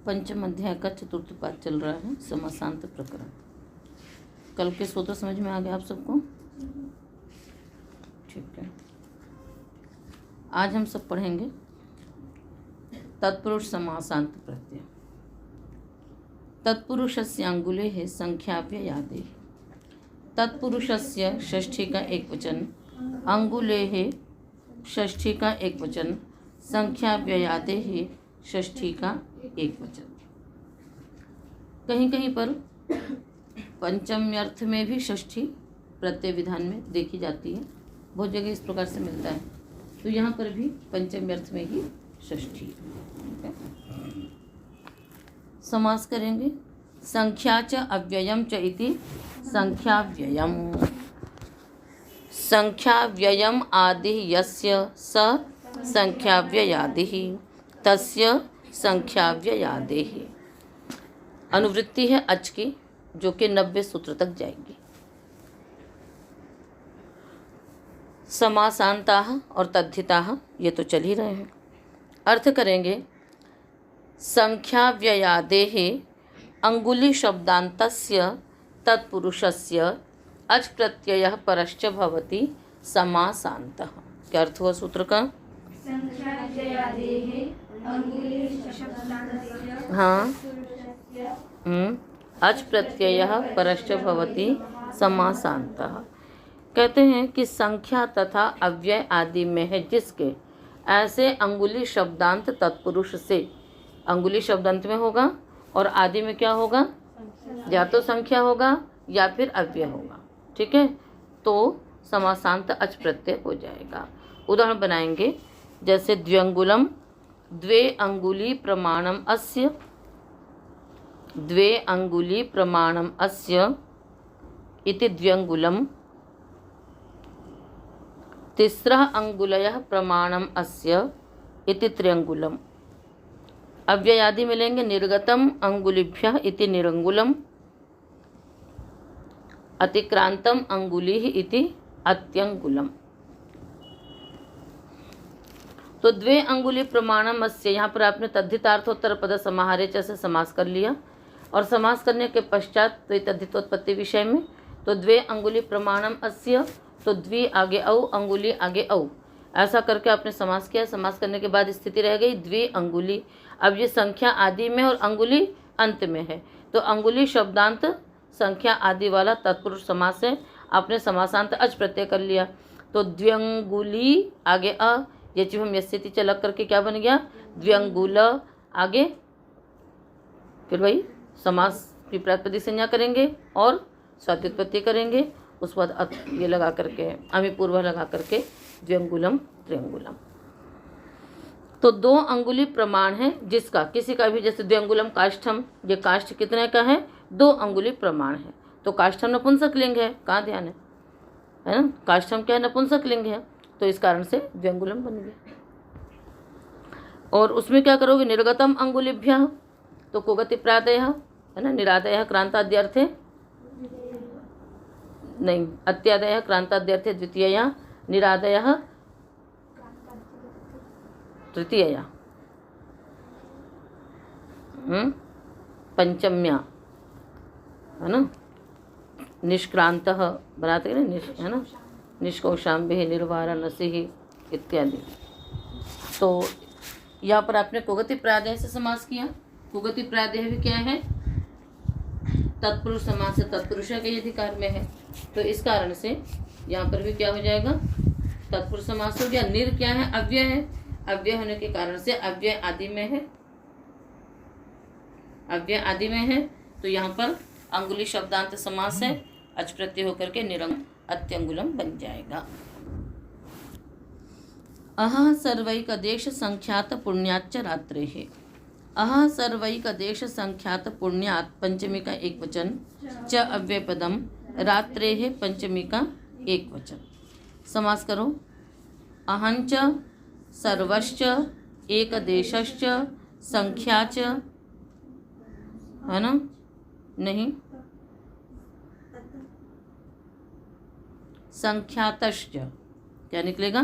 पंचम अध्याय का चतुर्थ पाठ चल रहा है, समासांत प्रकरण। कल के सूत्र समझ में आ गया आप सबको? ठीक है। आज हम सब पढ़ेंगे तत्पुरुष समासांत प्रत्यय। तत्पुरुषस्य अंगुलेः संख्याव्ययादेः। तत्पुरुषस्य षष्ठी का एक वचन, अंगुलेः षष्ठी का एक वचन, संख्याव्ययादेः षष्ठी का एक वचन। कहीं कहीं पर पंचम्यर्थ में भी षष्ठी प्रत्यय विधान में देखी जाती है, बहुत जगह इस प्रकार से मिलता है। तो यहाँ पर भी पंचम्यर्थ में ही षष्ठी। समास करेंगे। संख्या च अव्ययम च इति संख्याव्ययम। संख्याव्ययम आदि यस्य स संख्याव्ययादिः तस्य संख्याव्ययादेः। अनुवृत्ति है अच की, जो कि 90 सूत्र तक जाएगी। समासांताः और तद्धिताः ये तो चल ही रहे हैं। अर्थ करेंगे। संख्याव्ययादेः अंगुली शब्दान्तस्य तत्पुरुषस्य अच प्रत्ययः परश्च भवति समासान्तः। क्या अर्थ हुआ सूत्र का? हाँ, अच प्रत्ययः परश्च भवति समासान्तः। कहते हैं कि संख्या तथा अव्यय आदि में है जिसके, ऐसे अंगुली शब्दांत तत्पुरुष से, अंगुली शब्दांत में होगा और आदि में क्या होगा? या तो संख्या होगा या फिर अव्यय होगा। ठीक है, तो समासांत अच प्रत्यय हो जाएगा। उदाहरण बनाएंगे, जैसे द्व्यंगुलम द्वे अंगुली प्रमाणम अस्य, द्वे अंगुली प्रमाणम अस्य इति द्व्यंगुलम। तिस्रः अंगुलयः प्रमाणम अस्य इति त्र्यंगुलम। अव्यय आदि मिलेंगे। निर्गतम अंगुलिभ्यः इति निरंगुलम, अतिक्रांतम अंगुलिः इति अत्यंगुलम। तो द्वे अंगुली प्रमाणम अस्य, यहाँ पर आपने तद्धितार्थोत्तर पद समाहारे च से समास कर लिया, और समास करने के पश्चात तो तद्धितोत्पत्ति विषय में, तो द्वे अंगुली प्रमाणम अस्य, तो द्वि आगे औ, अंगुली आगे औ, ऐसा करके आपने समास किया। समास करने के बाद स्थिति रह गई द्वि अंगुली। अब ये संख्या आदि में और अंगुली अंत में है, तो अंगुली शब्दांत संख्या आदि वाला तत्पुरुष समास है। आपने समासांत अच प्रत्यय कर लिया, तो द्व्यंगुली आगे अ, ये चीज हम स्थिति चलक करके क्या बन गया? द्व्यंगुल आगे, फिर वही समास की प्रातिपदिक संज्ञा करेंगे और स्वात्युत्पत्ति करेंगे। उस बाद ये लगा करके अमी पूर्व लगा करके द्व्यंगुलम त्र्यंगुलम। तो दो अंगुली प्रमाण है जिसका, किसी का भी, जैसे द्व्यंगुलम काष्ठम, ये काष्ठ कितने का है? 2 अंगुली प्रमाण है। तो काष्ठम नपुंसक लिंग है, कहाँ ध्यान है ना? काष्ठम क्या है? नपुंसक लिंग है, तो इस कारण से द्व्यंगुलम बन गया। और उसमें क्या करोगे? निर्गतम अंगुलिभ्यः, तो कोगति प्रादयः है ना, निरादयः क्रांताद्यर्थे, नहीं, अत्यादयः क्रांताद्यर्थे द्वितीयया, निरादयः तृतीयया, पंचम्या है ना, निष्क्रांतः बनाते हैं ना, है ना, निष्कौशाम्भिः निर्वाराणसीः इत्यादि। तो यहाँ पर आपने कोगति प्रादेह से समास किया। कोगति प्रादेह भी क्या है? तत्पुरुष समास से, तत्पुरुष के अधिकार में है, तो इस कारण से यहाँ पर भी क्या हो जाएगा? तत्पुरुष समास हो गया। निर क्या है? अव्यय है, अव्यय होने के कारण से अव्यय आदि में है, अव्यय आदि में है, तो यहाँ पर अंगुली शब्दांत समास है, अच प्रत्यय होकर के निरंग अत्यंगुलम बन जाएगा। अह सर्वैकदेश संख्यात पुण्याच्च रात्रेः। अह सर्वैकदेश संख्यात पुण्यात् पंचमी का एक वचन, च अव्यय पदम, रात्रेः पंचमी का एक वचन। समास करो। अहंच सर्वश्च एकदेशश्च संख्याच, है ना, नहीं, संख्यातश्च, क्या निकलेगा?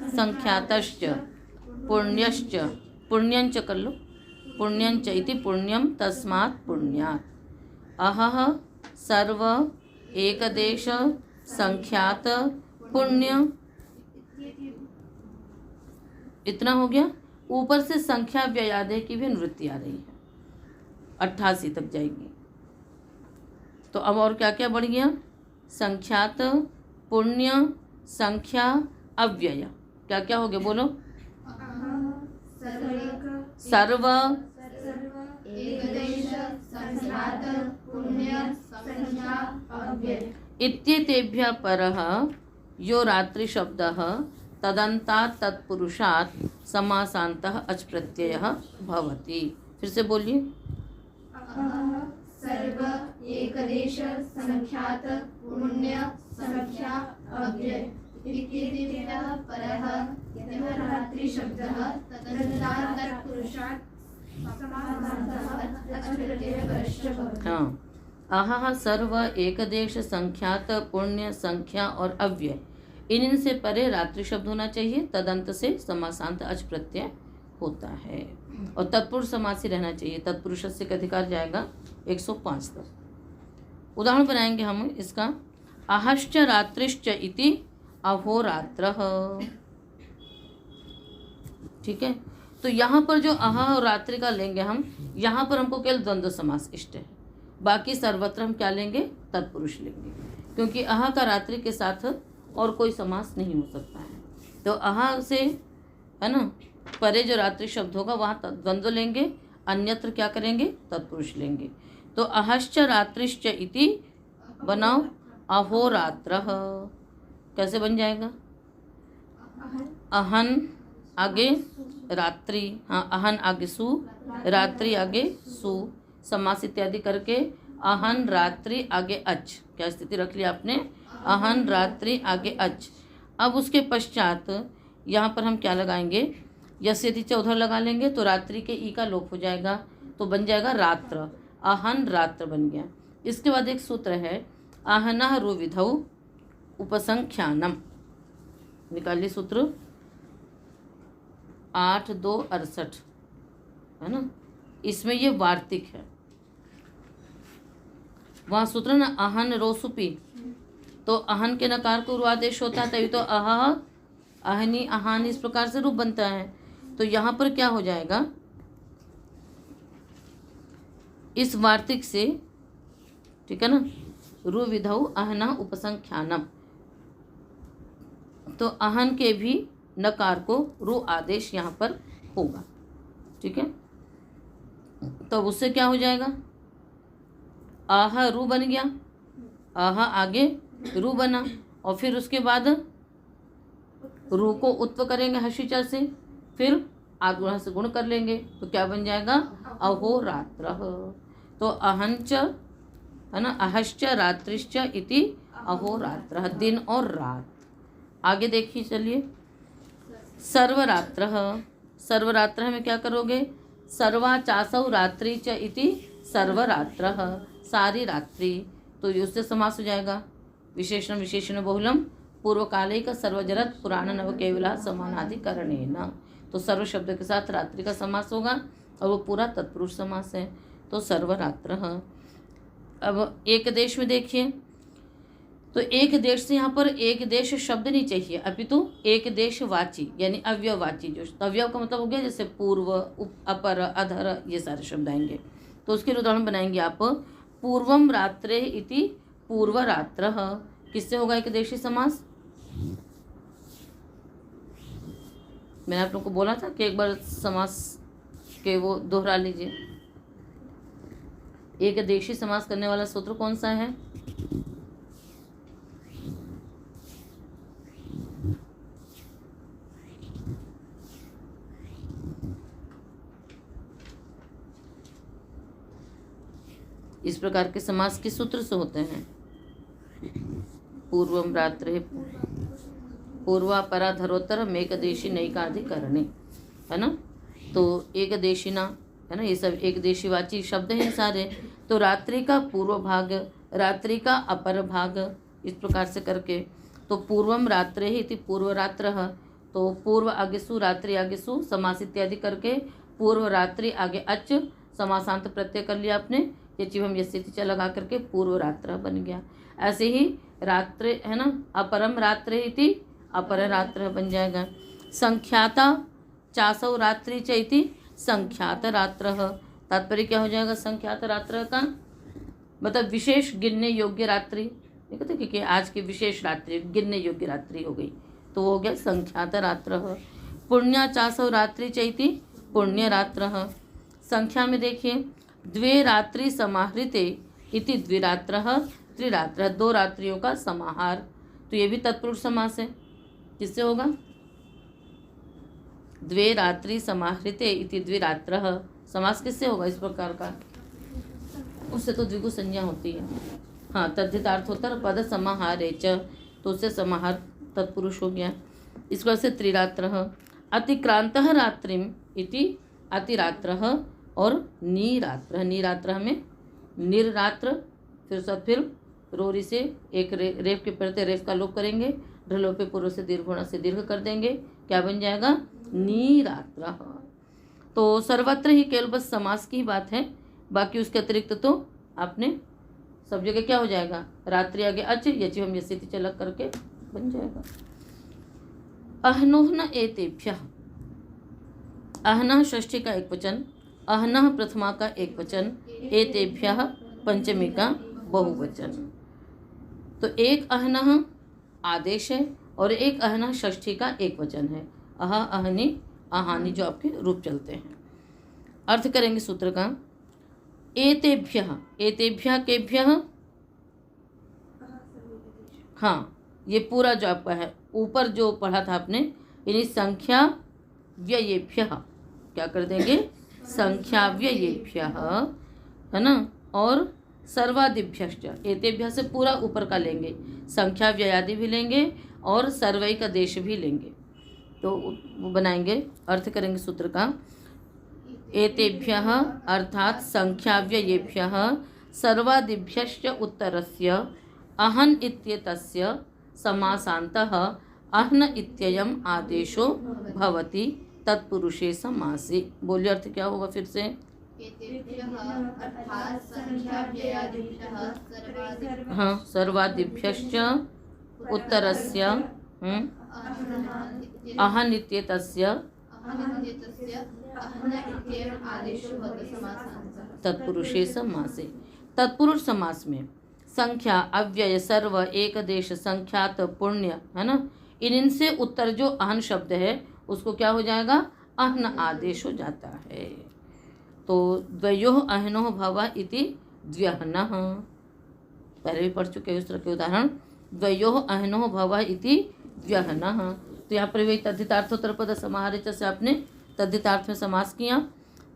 संख्यातश्च पुण्यश्च, पुण्यंच कर लो, पुण्यं च इति पुण्यं तस्मात् पुण्यात्। अहः सर्व एकदेश संख्यात पुण्य, इतना हो गया। ऊपर से संख्या व्ययादेय की भी अनुवृत्ति आ रही है, 88 तक जाएगी। तो अब और क्या क्या बढ़ गया? संख्यात, पुण्य, संख्या, अव्यय। क्या क्या हो गया बोलो? सर्व, इत्येतेभ्यः परः यो रात्रिशब्दः तदन्तात् तत्पुरुषात् समासान्तः अच प्रत्ययः भवति। फिर से बोलिए। सर्व एकदेश संख्यात पुण्य संख्या अव्यय इत्येतेभ्यः परः यो रात्रिशब्दः तदन्तात् तत्पुरुषात् समासान्तः अच प्रत्ययः भवति। हाँ, अहः सर्व एकदेश संख्यात पुण्य संख्या और अव्यय, इनसे परे रात्रि शब्द होना चाहिए। तदंत से समासांत अच प्रत्यय होता है और तत्पुरुष समास ही रहना चाहिए। तत्पुरुष से का अधिकार जाएगा 105 तक। उदाहरण बनाएंगे हम इसका। अहश्च रात्रिश्च इति अहोरात्रः। ठीक है, तो यहाँ पर जो अह और रात्रि का लेंगे हम, यहाँ पर हमको केवल द्वंद्व समास इष्ट है। बाकी सर्वत्र हम क्या लेंगे? तत्पुरुष लेंगे, क्योंकि अह का रात्रि के साथ और कोई समास नहीं हो सकता है। तो अह से है ना परे जो रात्रि शब्द होगा वहाँ द्वंद्व लेंगे, अन्यत्र क्या करेंगे? तत्पुरुष लेंगे। तो अहश्च रात्रिश्च इति बनाओ अहोरात्रः। कैसे बन जाएगा? अहन आगे रात्रि, हाँ अहन आगे सु, रात्रि आगे सु, समास इत्यादि करके अहन रात्रि आगे अच। क्या स्थिति रख लिया आपने? अहन रात्रि आगे अच। अब उसके पश्चात यहाँ पर हम क्या लगाएंगे? यस यदि चौधर लगा लेंगे तो रात्रि के ई का लोप हो जाएगा, तो बन जाएगा रात्र। अहन रात्र बन गया। इसके बाद एक सूत्र है आहनः रुविधौ उपसंख्यानम। निकालिए सूत्र 8-2-68 है ना। इसमें ये वार्तिक है। वहाँ सूत्र ना अहन रोसुपी, तो अहन के नकार को रुआदेश होता है, तभी तो अह अहनी अहान इस प्रकार से रूप बनता है। तो यहाँ पर क्या हो जाएगा? इस वार्तिक से, ठीक है ना, रु विधौ अहना उपसंख्यानम, तो अहन के भी नकार को रु आदेश यहाँ पर होगा। ठीक है, तो उससे क्या हो जाएगा? आह रु बन गया, आह आगे रू बना, और फिर उसके बाद रू को उत्व करेंगे हशीचा से, फिर आगुणा से गुण कर लेंगे, तो क्या बन जाएगा? अहोरात्र। तो अहंच है ना, अहश्च रात्रिश्च इति अहोरात्र, दिन और रात। आगे देखिए चलिए। सर्वरात्र, सर्वरात्र में क्या करोगे? सर्वा चासौ रात्रि च इति सर्वरात्र, सारी रात्रि। तो ये उससे समास हो जाएगा। विशेषण विशेषण बहुलम पूर्वकाले का सर्वजरत पुराण नव केवला समानाधिकरणेन। तो सर्व शब्द के साथ रात्रि का समास होगा और वो पूरा तत्पुरुष समास है। तो सर्वरात्र। अब एक देश में देखिए, तो एक देश से यहाँ पर एक देश शब्द नहीं चाहिए, अपितु एक देश वाची यानी अव्ययवाची। जो अव्यय का मतलब हो गया जैसे पूर्व, अपर, अधर, ये सारे शब्द आएंगे। तो उसके उदाहरण बनाएंगे आप। पूर्वम रात्रे इति पूर्वरात्र, किससे होगा एक देशी समास? मैंने आप लोग को बोला था कि एक बार समास के वो दोहरा लीजिए। एक देशी समास करने वाला सूत्र कौन सा है? इस प्रकार के समास किस सूत्र से होते हैं? पूर्वम रात्रे, पूर्वा परा धरोत्तर मेक देशी नैकाधिकरणे, है ना। तो एक देशिना है ना, ये सब एक देशीवाची शब्द हैं सारे। तो रात्रि का पूर्व भाग, रात्रि का अपर भाग, इस प्रकार से करके। तो पूर्वम रात्रे ही इति पूर्व रात्र, तो पूर्व आगे सु, रात्रि आगे सु, समास इत्यादि करके पूर्व रात्रि आगे अच समासांत प्रत्यय कर लिया आपने, ये चिवम यस्यति च लगा करके पूर्व रात्र बन गया। ऐसे ही रात्रि है ना, अपरम रात्र इति अपर रात्र बन जाएगा। संख्याता चासौ रात्रि च इति संख्यात रात्र। तात्पर्य क्या हो जाएगा संख्यात रात्र का, मतलब विशेष गिनने योग्य रात्रि, देखते क्योंकि आज की विशेष रात्रि गिनने योग्य रात्रि हो गई, तो वो हो गया संख्यात रात्र। पुण्या चासौ रात्रि चैति पुण्य रात्र। संख्या में देखिए द्वे रात्रि समाहृते इति द्विरात्र त्रिरात्र, 2 रात्रियों का समाहार, तो ये भी तत्पुरुष समास है। किससे होगा, द्वे रात्रि समाहृते इति द्विरात्र, समास किससे होगा इस प्रकार का, उससे तो द्विगु संज्ञा होती है। हाँ, तद्धितार्थोत्तर पद समाहारे च, तो उससे समाहार तत्पुरुष हो गया। इस वजह से त्रिरात्र। अतिक्रांतः रात्रिम इति अतिरात्र और नीरात्र। नीरात्र में निर्रात्र, फिर रोरी से एक रेफ के प्रत्यय रेफ का लोप करेंगे, ढलोपे पूर्व से दीर्घ होना से दीर्घ कर देंगे, क्या बन जाएगा नीरात्र। तो सर्वत्र ही केवल बस समास की बात है, बाकी उसके अतिरिक्त तो आपने सब जगह क्या हो जाएगा, रात्रि आगे अच यचिवम यस्यति च लग करके बन जाएगा। अहनोहन एतेभ्यः, अहना षष्ठी का एक वचन, अहनः प्रथमा का एक वचन, एतेभ्यः पंचमी का बहुवचन। तो एक अहनः आदेश है और एक अहनः षष्ठी का एक वचन है। अह अहनि अहानि जो आपके रूप चलते हैं। अर्थ करेंगे सूत्र का। एतेभ्यः, एतेभ्यः केभ्यः, हाँ ये पूरा जो आपका है ऊपर जो पढ़ा था आपने, यानी संख्या व्ययेभ्यः, क्या कर देंगे संख्या व्ययेभ्यः, है ना, और सर्वादिभ्यश्च, एतेभ्यः से पूरा ऊपर का लेंगे, संख्या व्ययादि भी लेंगे और सर्वैक देश भी लेंगे, तो वो बनाएंगे। अर्थ करेंगे सूत्र का। एतेभ्यः अर्थात संख्या व्ययेभ्यः सर्वादिभ्यश्च उत्तरस्य अहन इत्येतस्य समासान्तः अहन इत्ययम् आदेशो भवति तत्पुरुषे समासे। बोलिए अर्थ क्या होगा फिर से। अर्थात संख्या व्ययादिभ्यः हाँ, सर्वादिभ्यश्च उत्तरस्य अहन इत्येतस्य तत्पुरुषे समासे। तत्पुरुष समास में संख्या अव्यय सर्व एक देश संख्यात पुण्य, है ना, इनसे उत्तर जो अहन शब्द है उसको क्या हो जाएगा अहन आदेश हो जाता है। तो द्वयोः अहनोः भव इति द्व्यहनः, पहले भी पढ़ चुके हैं उस तरह के उदाहरण। द्वयोः अहनोः भव इति द्व्यहनः, तो यहाँ पर वही तद्धितार्थोत्तर पद समाहारे से आपने तद्धितार्थ में समास किया,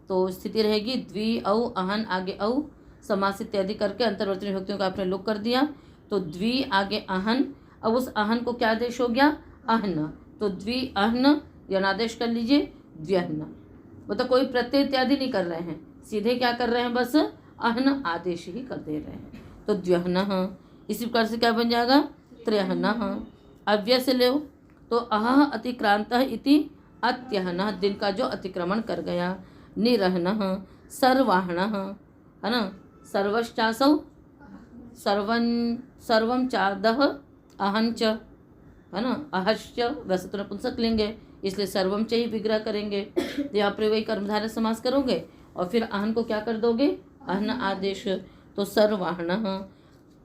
तो स्थिति रहेगी द्वि औ अहन आगे औ समास इत्यादि करके अंतर्वर्ती विभक्तियों का आपने लोप कर दिया, तो द्वि आगे अहन, अब उस अहन को क्या आदेश हो गया अहन, तो द्वि अहन यनादेश कर लीजिए द्व्यहन, मतलब कोई प्रत्यय इत्यादि नहीं कर रहे हैं, सीधे क्या कर रहे हैं बस अहन आदेश ही कर दे रहे हैं, तो द्व्यहन। इसी प्रकार से क्या बन जाएगा त्र्यहन। अव्यय से ले तो अह अतिक्रांत इति अत्यहन, दिन का जो अतिक्रमण कर गया। निरहन सर्वाहन, है ना, सर्वश्चासौ सर्वं चादह अहंच, है ना, अहश्च, वैसे तो नपुंसक लेंगे इसलिए सर्वम च ही विग्रह करेंगे, तो यहाँ पर वही कर्मधारय समास करोगे और फिर अहन को क्या कर दोगे अहन आदेश, तो सर्वाहन।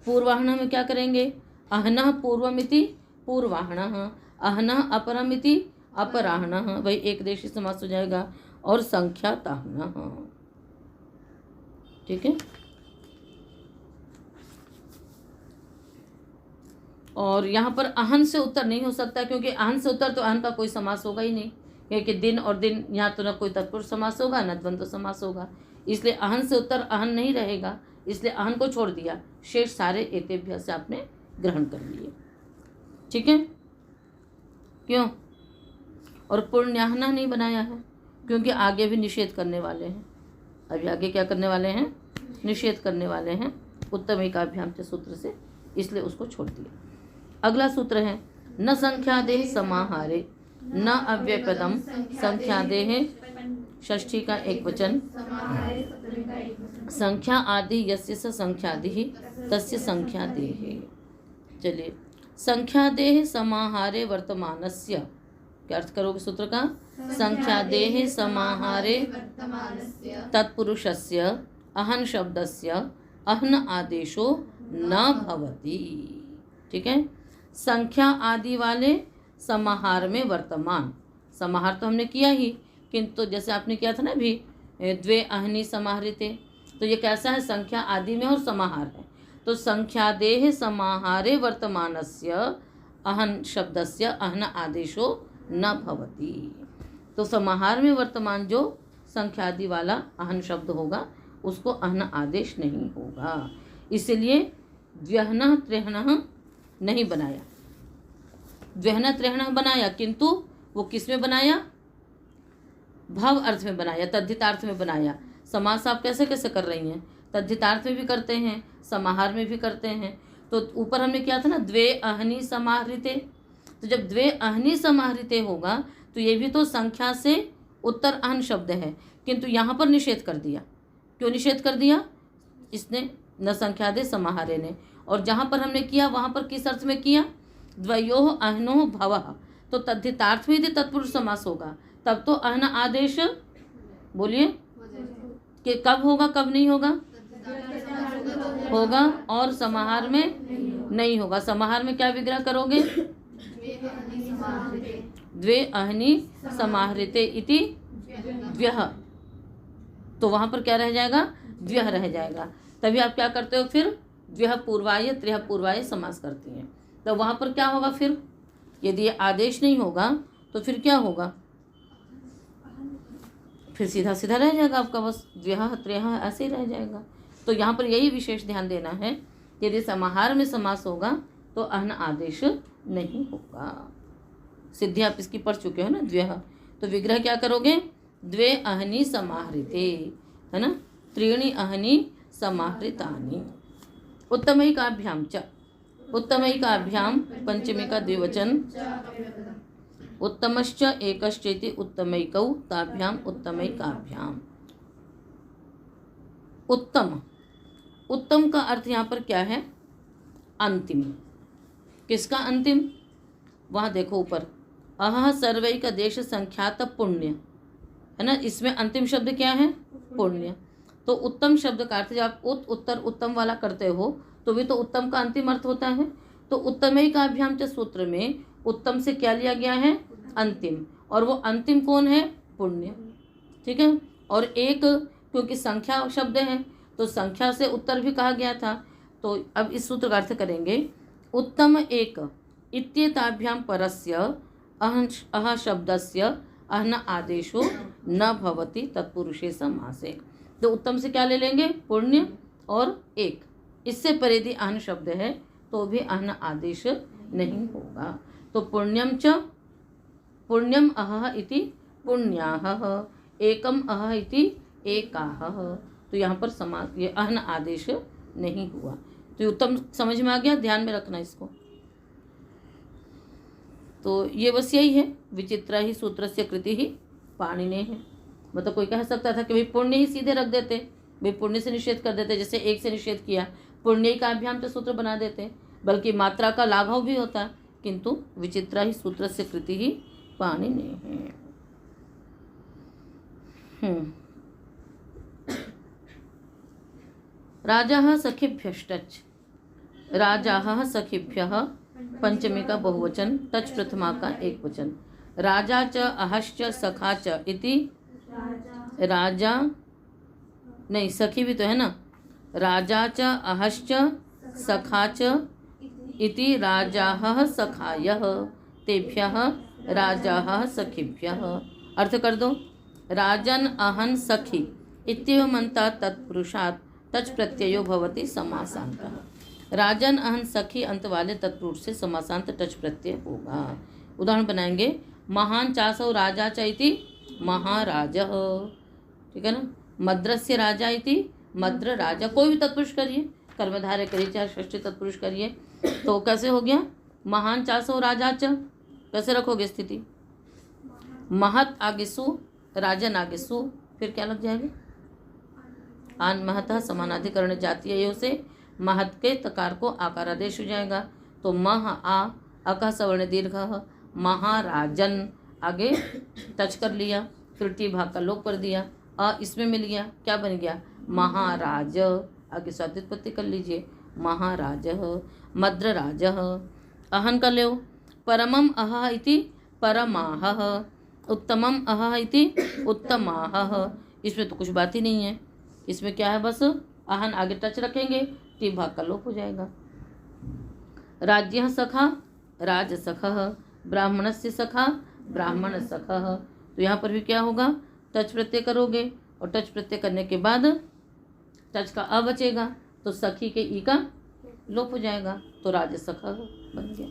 पूर्वाहन में क्या करेंगे अहन पूर्वमिति पूर्वाहन, अहन अपरमिति अपराहन, वही एक देशी समास हो जाएगा, और संख्या ताहन। ठीक है, और यहाँ पर अहन से उत्तर नहीं हो सकता, क्योंकि अहन से उत्तर तो अहन का कोई समास होगा ही नहीं, क्योंकि दिन और दिन यहाँ तो न कोई तत्पुरुष समास होगा न द्वंद्व समास होगा, इसलिए अहन से उत्तर अहन नहीं रहेगा, इसलिए अहन को छोड़ दिया, शेष सारे एतेभ्य से आपने ग्रहण कर लिए। ठीक है, क्यों, और पुण्याहना नहीं बनाया है क्योंकि आगे भी निषेध करने वाले हैं, अभी आगे क्या करने वाले हैं निषेध करने वाले हैं उत्तम एकाभ्याम के सूत्र से, इसलिए उसको छोड़ दिया। अगला सूत्र है न संख्यादेः समाहारे न अव्ययपदम संख्यादेः षष्ठी का एक वचन। समाहारे सप्तमी का एक वचन। संख्या आदि यस्य स संख्यादि तस्य संख्यादेः। चलिए, संख्यादेः समाहारे वर्तमानस्य, क्या अर्थ करोगे सूत्र का? संख्यादेः समाहारे वर्तमानस्य तत्पुरुषस्य अहन शब्दस्य अहन आदेशो न भवति। ठीक है, संख्या आदि वाले समाहार में वर्तमान, समाहार तो हमने किया ही, किंतु जैसे आपने किया था ना अभी, द्वे अहनि समाहृते, तो ये कैसा है? संख्या आदि में और समाहार है। तो संख्यादेः समाहारे वर्तमानस्य अहन शब्दस्य अहन आदेशो न भवति। तो समाहार में वर्तमान जो संख्यादि वाला अहन शब्द होगा उसको अहन आदेश नहीं होगा, इसलिए द्व्यहनः त्र्यहनः नहीं बनाया। द्व्यहनः त्र्यहनः बनाया, किंतु वो किस में बनाया? भव अर्थ में बनाया, तद्धितार्थ में बनाया। समास आप कैसे कैसे कर रही हैं? तद्धितार्थ में भी करते हैं, समाहार में भी करते हैं। तो ऊपर हमने किया था ना, द्वे अहनि समाहृते, तो जब द्वे अहनि समाहृते होगा तो ये भी तो संख्या से उत्तर अहन शब्द है, किंतु यहाँ पर निषेध कर दिया। क्यों निषेध कर दिया? इसने न संख्यादे समाहारे ने। और जहाँ पर हमने किया वहाँ पर किस अर्थ में किया? द्वयोः अहनोः भवः, तो तद्धितार्थ में यदि तत्पुरुष समास होगा तब तो अहन आदेश, बोलिए, कि कब होगा कब नहीं होगा? होगा, और समाहार में नहीं होगा। समाहार में क्या विग्रह करोगे? द्वे अहनि समाहृते इति द्व्यः, तो वहाँ पर क्या रह जाएगा? द्व्यः रह जाएगा। तभी आप क्या करते हो फिर? द्व्यः पूर्वाय त्र्यः पूर्वाय समास करती हैं। तो वहाँ पर क्या होगा फिर? यदि ये आदेश नहीं होगा तो फिर क्या होगा? फिर सीधा सीधा रह जाएगा आपका, बस द्व्यः त्र्यः ऐसे ही रह जाएगा। तो यहाँ पर यही विशेष ध्यान देना है, यदि समाहार में समास होगा तो अहन आदेश नहीं होगा। सिद्धि आप इसकी पढ़ चुके हो ना, द्व्यः। तो विग्रह क्या करोगे? द्वे अहनि समाहृते, है ना, त्रीणि अहनि समाहृतानि। उत्तमैकाभ्याम च, उत्तमैकाभ्याम पंचमी का द्विवचन। उत्तमश्च एकश्चेति उत्तमैकौ ताभ्याम उत्तमैकाभ्याम। उत्तम, उत्तम का अर्थ यहाँ पर क्या है? अंतिम। किसका अंतिम? वहाँ देखो ऊपर, अह सर्वैक देश संख्यात पुण्य, है ना, इसमें अंतिम शब्द क्या है? पुण्य। तो उत्तम शब्द का अर्थ जब आप उत्तर उत्तम वाला करते हो तो भी तो उत्तम का अंतिम अर्थ होता है। तो उत्तमैकाभ्याम च सूत्र में उत्तम से क्या लिया गया है? अंतिम, और वो अंतिम कौन है? पुण्य। ठीक है, और एक क्योंकि संख्या शब्द है तो संख्या से उत्तर भी कहा गया था। तो अब इस सूत्र का अर्थ करेंगे, उत्तम एक इत्येताभ्याम परस्य अह शब्दस्य अहन आदेशो न भवति तत्पुरुषे समासे। तो उत्तम से क्या ले लेंगे? पुण्य और एक, इससे परे यदि अहन शब्द है तो भी अहन आदेश नहीं होगा। तो पुण्यम च, पुण्यम अह इति पुण्याः, एकम अह इति एकाः। तो यहाँ पर समास, ये अहन आदेश नहीं हुआ। तो ये उत्तम समझ में आ गया, ध्यान में रखना इसको। तो ये बस यही है, विचित्रा ही सूत्रस्य कृति ही पाणिने है। मतलब कोई कह सकता था कि भाई पुण्य ही सीधे रख देते, भाई पुण्य से निषेध कर देते, जैसे एक से निषेध किया, पुण्य का अभ्याम तो सूत्र बना देते, बल्कि मात्रा का लाघव भी होता, किंतु विचित्रा ही सूत्रस्य कृति ही पाणिने है। राजा सखिभ्यश्च, राजा सखिभ्यः पंचमी का बहुवचन, टच प्रथमा का एक वचन। राजा च अहश्च सखा च इति, राजा नहीं, सखी भी तो है ना, राजा च अहश्च सखा च इति राजाः सखायः तेभ्यः राजाः सखिभ्यः। अर्थ कर दो, राजन अहन सखी इत्येवमन्ता तत्पुरुषात् तच प्रत्ययो भवति समासान्तः। राजन अहन सखी अंत वाले तत्पुरुष से समासांत टच प्रत्यय होगा। उदाहरण बनाएंगे, महान चासौ राजा च इति महाराजः, ठीक है ना, मद्रस्य राजा इति मद्र राजा। कोई भी तत्पुरुष करिए, कर्मधारय करिए, चाहे षष्ठी तत्पुरुष करिए, तो कैसे हो गया? महान चासौ राजा च, कैसे रखोगे स्थिति? महत आगे सु, राजन आगे सु, फिर क्या लग जाएगा? आन महतः समानाधिकरण जातीय यो से महत के तकार को आकार आदेश हो जाएगा। तो मह आ अका सवर्ण दीर्घ महाराजन, आगे टच कर लिया, फिर टी भाग का लोप कर दिया, इसमें मिल गया, क्या बन गया? महाराज, आगे स्वादित्पत्ति कर लीजिए, महाराज। मद्रराज अहन का लेव, परमम अह इति परमाह, उत्तमम अह इति उत्तमाह। इसमें तो कुछ बात ही नहीं है, इसमें क्या है? बस अहन आगे टच रखेंगे, टी भाग का लोप हो जाएगा। राज्य सखा राज सखः, ब्राह्मणस्य सखा ब्राह्मण सखः। तो यहाँ पर भी क्या होगा? टच प्रत्यय करोगे और टच प्रत्यय करने के बाद टच का अ बचेगा, तो सखी के ई का लोप हो जाएगा, तो राज सखः बन गया।